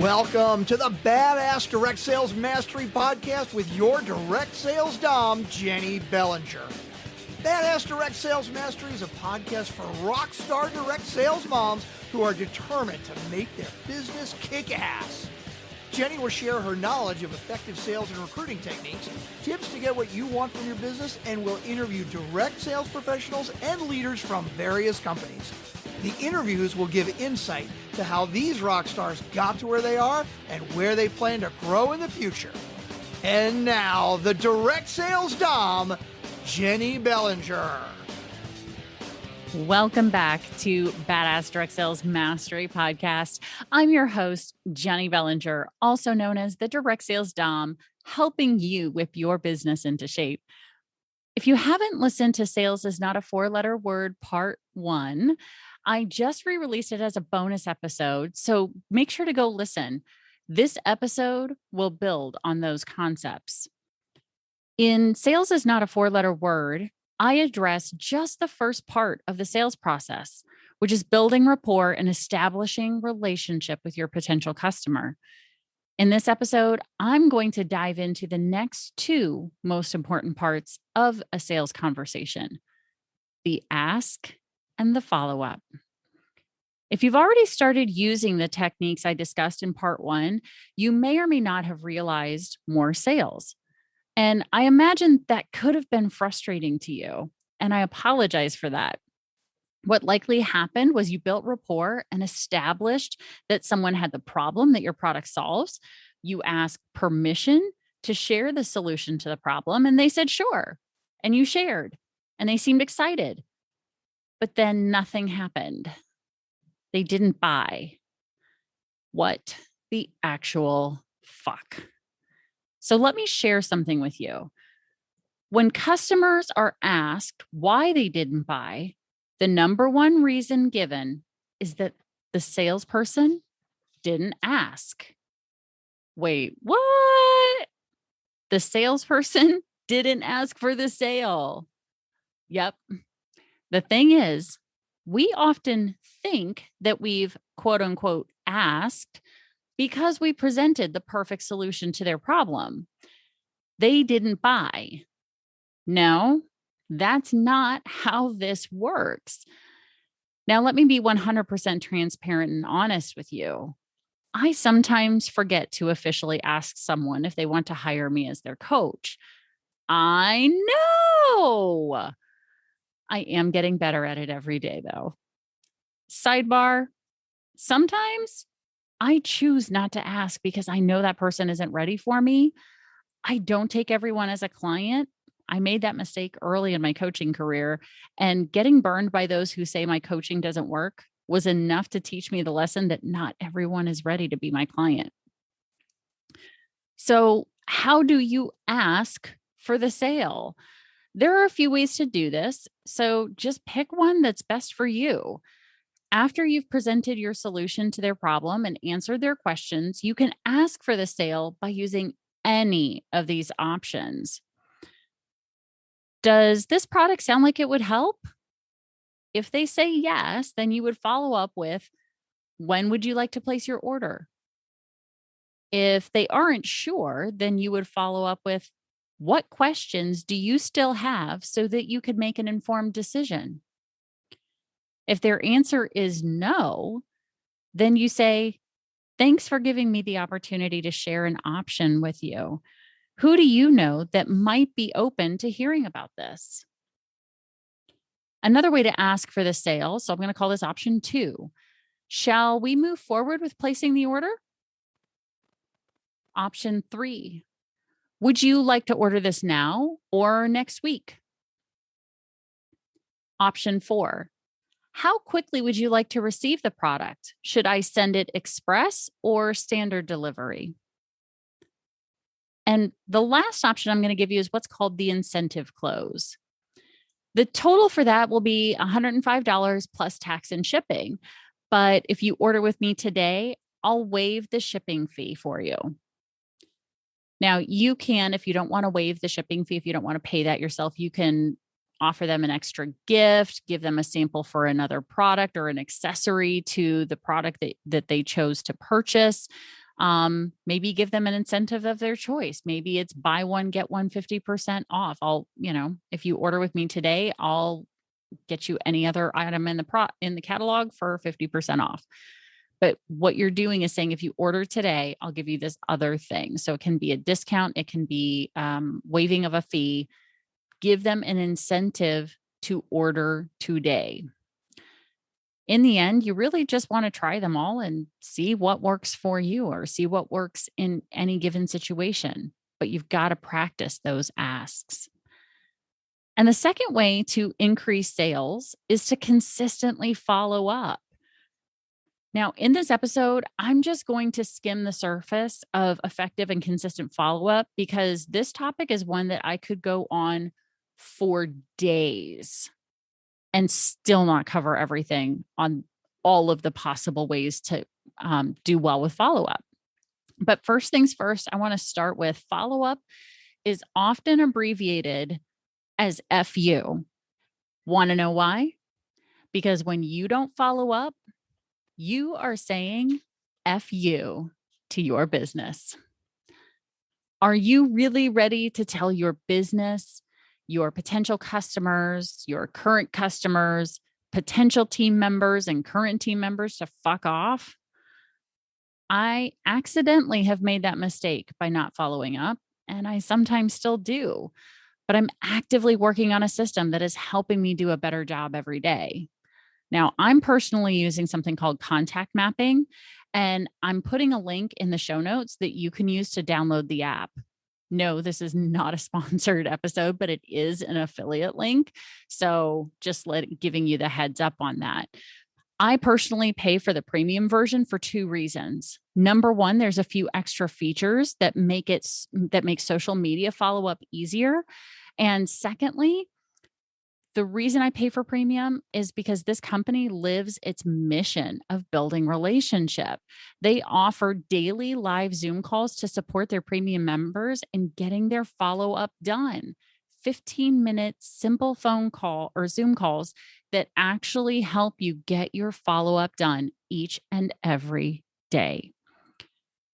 Welcome to the Badass Direct Sales Mastery Podcast with your direct sales dom, Jennie Bellinger. Badass Direct Sales Mastery is a podcast for rock star direct sales moms who are determined to make their business kick ass. Jennie will share her knowledge of effective sales and recruiting techniques, tips to get what you want from your business, and will interview direct sales professionals and leaders from various companies. The interviews will give insight to how these rock stars got to where they are and where they plan to grow in the future. And now, the direct sales dom, Jennie Bellinger. Welcome back to Badass Direct Sales Mastery Podcast. I'm your host, Jennie Bellinger, also known as the Direct Sales Dom, helping you whip your business into shape. If you haven't listened to Sales is Not a Four-Letter Word Part 1, I just re-released it as a bonus episode, so make sure to go listen. This episode will build on those concepts. In Sales is Not a Four-Letter Word, I address just the first part of the sales process, which is building rapport and establishing relationship with your potential customer. In this episode, I'm going to dive into the next two most important parts of a sales conversation: the ask and the follow-up. If you've already started using the techniques I discussed in part 1, you may or may not have realized more sales. And I imagine that could have been frustrating to you, and I apologize for that. What likely happened was you built rapport and established that someone had the problem that your product solves. You asked permission to share the solution to the problem, and they said, sure. And you shared, and they seemed excited. But then nothing happened. They didn't buy. What the actual fuck? So let me share something with you. When customers are asked why they didn't buy, the number one reason given is that the salesperson didn't ask. Wait, what? The salesperson didn't ask for the sale. Yep. The thing is, we often think that we've quote unquote asked because we presented the perfect solution to their problem. They didn't buy. No, that's not how this works. Now, let me be 100% transparent and honest with you. I sometimes forget to officially ask someone if they want to hire me as their coach. I know. I am getting better at it every day, though. Sidebar, sometimes I choose not to ask because I know that person isn't ready for me. I don't take everyone as a client. I made that mistake early in my coaching career, and getting burned by those who say my coaching doesn't work was enough to teach me the lesson that not everyone is ready to be my client. So, how do you ask for the sale? There are a few ways to do this, so just pick one that's best for you. After you've presented your solution to their problem and answered their questions, you can ask for the sale by using any of these options. Does this product sound like it would help? If they say yes, then you would follow up with, when would you like to place your order? If they aren't sure, then you would follow up with, what questions do you still have so that you could make an informed decision? If their answer is no, then you say, thanks for giving me the opportunity to share an option with you. Who do you know that might be open to hearing about this? Another way to ask for the sale, so I'm going to call this option 2. Shall we move forward with placing the order? Option 3. Would you like to order this now or next week? Option 4. How quickly would you like to receive the product? Should I send it express or standard delivery? And the last option I'm going to give you is what's called the incentive close. The total for that will be $105 plus tax and shipping. But if you order with me today, I'll waive the shipping fee for you. Now, you can, if you don't want to waive the shipping fee, if you don't want to pay that yourself, you can offer them an extra gift, give them a sample for another product or an accessory to the product that they chose to purchase. Maybe give them an incentive of their choice. Maybe it's buy one, get one 50% off. If you order with me today, I'll get you any other item in the catalog for 50% off. But what you're doing is saying, if you order today, I'll give you this other thing. So it can be a discount. It can be waiving of a fee. Give them an incentive to order today. In the end, you really just want to try them all and see what works for you or see what works in any given situation. But you've got to practice those asks. And the second way to increase sales is to consistently follow up. Now, in this episode, I'm just going to skim the surface of effective and consistent follow-up because this topic is one that I could go on for days and still not cover everything on all of the possible ways to do well with follow-up. But first things first, I want to start with follow-up is often abbreviated as FU. Want to know why? Because when you don't follow up, you are saying F you to your business. Are you really ready to tell your business, your potential customers, your current customers, potential team members, and current team members to fuck off? I accidentally have made that mistake by not following up, and I sometimes still do. But I'm actively working on a system that is helping me do a better job every day. Now, I'm personally using something called contact mapping, and I'm putting a link in the show notes that you can use to download the app. No, this is not a sponsored episode, but it is an affiliate link. So just giving you the heads up on that. I personally pay for the premium version for two reasons. Number one, there's a few extra features that make social media follow up easier. And secondly, the reason I pay for premium is because this company lives its mission of building relationship. They offer daily live Zoom calls to support their premium members in getting their follow-up done. 15-minute simple phone call or Zoom calls that actually help you get your follow-up done each and every day.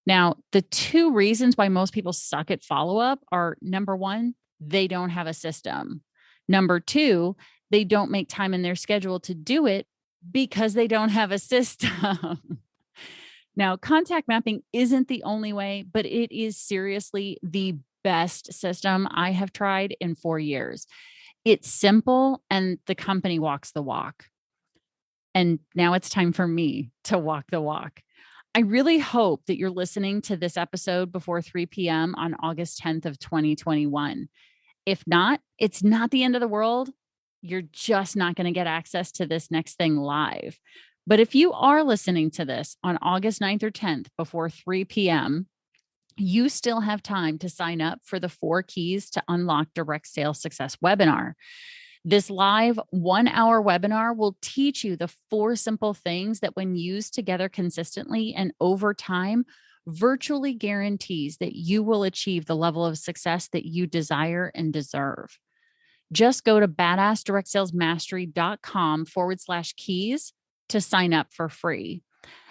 Now, the two reasons why most people suck at follow-up are, number one, they don't have a system. Number two, they don't make time in their schedule to do it because they don't have a system. Now, contact mapping isn't the only way, but it is seriously the best system I have tried in 4 years. It's simple and the company walks the walk. And now it's time for me to walk the walk. I really hope that you're listening to this episode before 3 p.m. on August 10th of 2021. If not, it's not the end of the world. You're just not going to get access to this next thing live. But if you are listening to this on August 9th or 10th before 3 p.m., you still have time to sign up for the 4 Keys to Unlock Direct Sales Success webinar. This live 1-hour webinar will teach you the 4 simple things that, when used together consistently and over time, virtually guarantees that you will achieve the level of success that you desire and deserve. Just go to badassdirectsalesmastery.com/keys to sign up for free.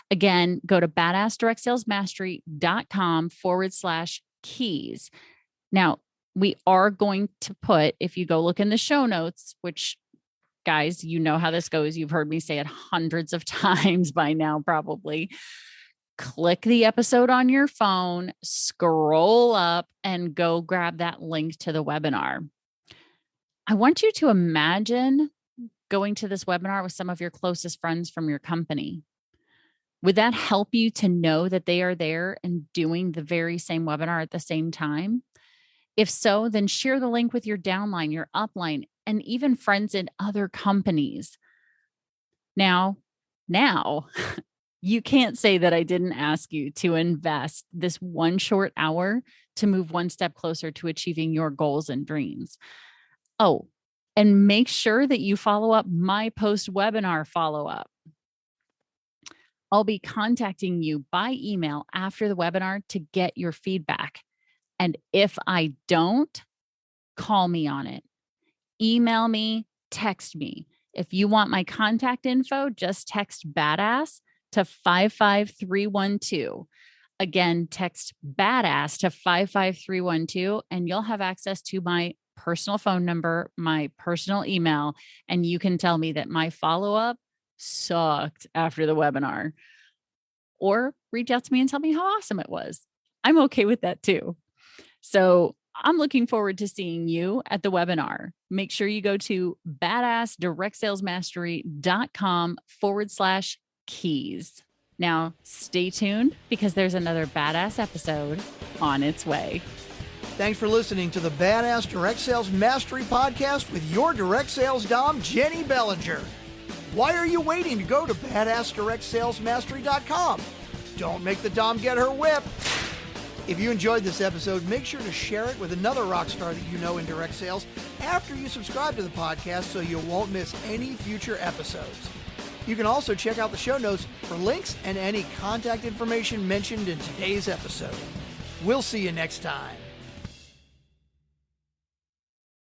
Again, go to badassdirectsalesmastery.com/keys. Now, we are going to put, if you go look in the show notes, which, guys, you know how this goes. You've heard me say it hundreds of times by now, probably. Click the episode on your phone, scroll up, and go grab that link to the webinar. I want you to imagine going to this webinar with some of your closest friends from your company. Would that help you to know that they are there and doing the very same webinar at the same time? If so, then share the link with your downline, your upline, and even friends in other companies. Now, you can't say that I didn't ask you to invest this 1 short hour to move one step closer to achieving your goals and dreams. Oh, and make sure that you follow up my post-webinar follow-up. I'll be contacting you by email after the webinar to get your feedback. And if I don't, call me on it. Email me, text me. If you want my contact info, just text BADASS to 55312. Again, text BADASS to 55312 and you'll have access to my personal phone number, my personal email, and you can tell me that my follow-up sucked after the webinar. Or reach out to me and tell me how awesome it was. I'm okay with that too. So I'm looking forward to seeing you at the webinar. Make sure you go to badassdirectsalesmastery.com/keys. Now, stay tuned because there's another badass episode on its way. Thanks for listening to the Badass Direct Sales Mastery Podcast with your direct sales dom, Jennie Bellinger. Why are you waiting to go to badassdirectsalesmastery.com? Don't make the dom get her whip. If you enjoyed this episode, make sure to share it with another rock star that you know in direct sales after you subscribe to the podcast so you won't miss any future episodes. You can also check out the show notes for links and any contact information mentioned in today's episode. We'll see you next time.